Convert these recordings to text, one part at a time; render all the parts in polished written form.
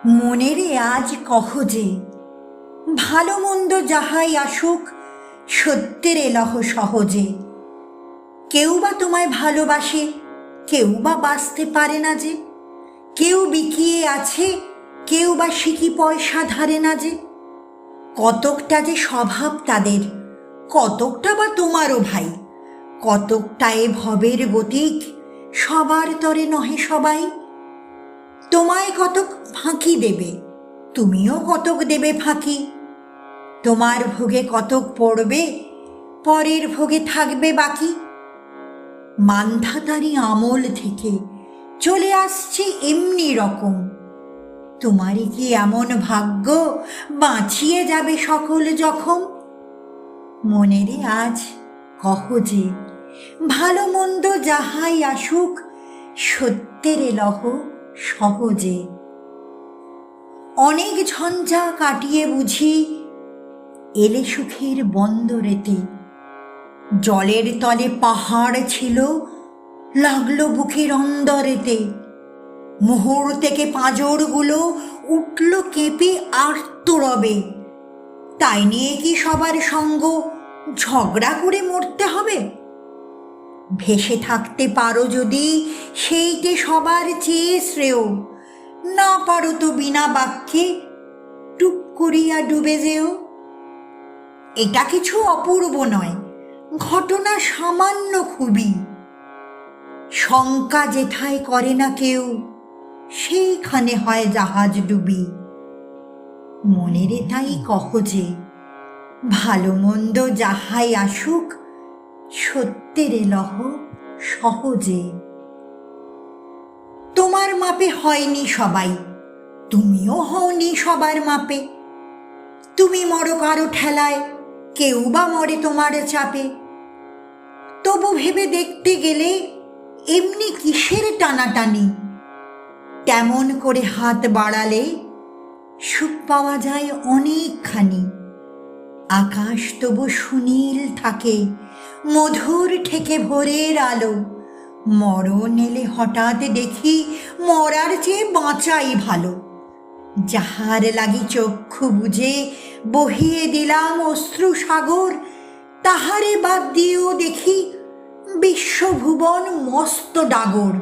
মনেরে আজ কহ যে, ভালো মন্দ যাহাই আসুক, সত্যের এলহ সহজে। কেউ বা তোমায় ভালোবাসে, কেউ বা বাঁচতে পারে না যে। কেউ বিকিয়ে আছে, কেউ বা সিকি পয়সা ধারে না যে। কতকটা যে স্বভাব তাদের, কতকটা বা তোমারও ভাই। কতকটা এ ভবের গতিক, সবার তরে নহে সবাই। তোমায় কতক ফাঁকি দেবে, তুমিও কতক দেবে ফাঁকি। তোমার ভোগে কতক পড়বে, পরের ভোগে থাকবে বাকি। মান্ধাতারি আমল থেকে চলে আসছে এমনি রকম। তোমারই কি এমন ভাগ্য, বাঁচিয়ে যাবে সকল জখম? মনেরে আজ কহ যে, ভালো মন্দ যাহাই আসুক, সত্যের এলহ সহজে। অনেক ঝঞ্ঝা কাটিয়ে বুঝি এলে সুখের বন্দরেতে। জলের তলে পাহাড় ছিল, লাগলো বুকের অন্দরেতে। মুহূর্তেকে পাঁজরগুলো উঠল কেঁপে আর্তরবে। তাই নিয়ে কি সবার সঙ্গ ঝগড়া করে মরতে হবে? ভেসে থাকতে পারো যদি, সেইটে সবার চেয়ে শ্রেয়। না পারো তো বিনা বাক্যে টুপ করিয়া ডুবে যেও। এটা কিছু অপূর্ব নয়, ঘটনা সামান্য খুবই। শঙ্কা যেথায় করে না কেউ, সেইখানে হয় জাহাজ ডুবি। মনেরে তাই কহ যে, ভালো মন্দ যাহাই আসুক, সত্যের এলহ সহজে। তোমার মাপে হয়নি সবাই, তুমিও হওনি সবার মাপে। তুমি মরো কারো ঠেলায়, কেউ বা মরে তোমার চাপে। তবু ভেবে দেখতে গেলে এমনি কিসের টানাটানি? তেমন করে হাত বাড়ালে সুখ পাওয়া যায় অনেকখানি। আকাশ তবু সুনীল থাকে, মধুর ঠেকে ভোরের আলো। মরণ এলে হঠাৎ দেখি, মরার চেয়ে বাঁচাই ভালো। যাহার লাগি চক্ষু বুজে বহিয়ে দিলাম অশ্রু সাগর, তাহারে বাদ দিয়েও দেখি বিশ্বভুবন মস্ত ডাগর।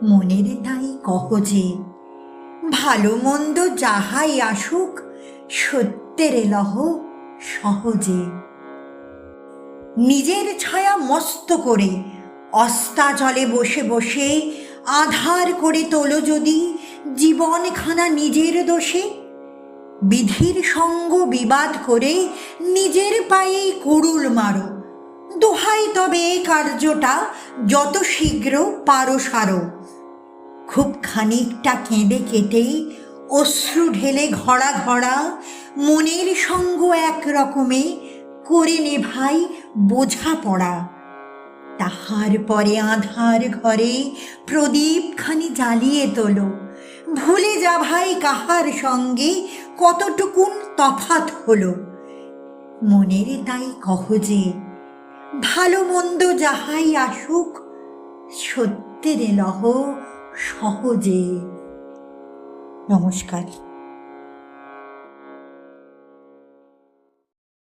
মনেরে তাই কহ যে, ভালো মন্দ যাহাই আসুক, সত্যের এলহ সহজে। নিজের ছায়া মস্ত করে অস্তাচলে বসে বসে আধার করে তোলো যদি জীবনখানা নিজের দোষে। বিধির সঙ্গ বিবাদ করে নিজের পায়েই কুড়ুল মারো। দোহাই তবে এ কার্যটা যত শীঘ্র পারো সারো। খুব খানিকটা কেঁদে কেটে অশ্রু ঢেলে ঘড়া ঘড়া, মনের সঙ্গ এক রকমে করে নে ভাই বোঝাপড়া। তাহার পরে আঁধার ঘরে প্রদীপখানি জ্বালিয়ে তোলো। ভুলে যা ভাই কাহার সঙ্গে কতটুকুন তফাৎ হলো। মনেরে তাই কহ যে, ভালো মন্দ যাহাই আসুক, সত্যের এলহ সহজে। নমস্কার।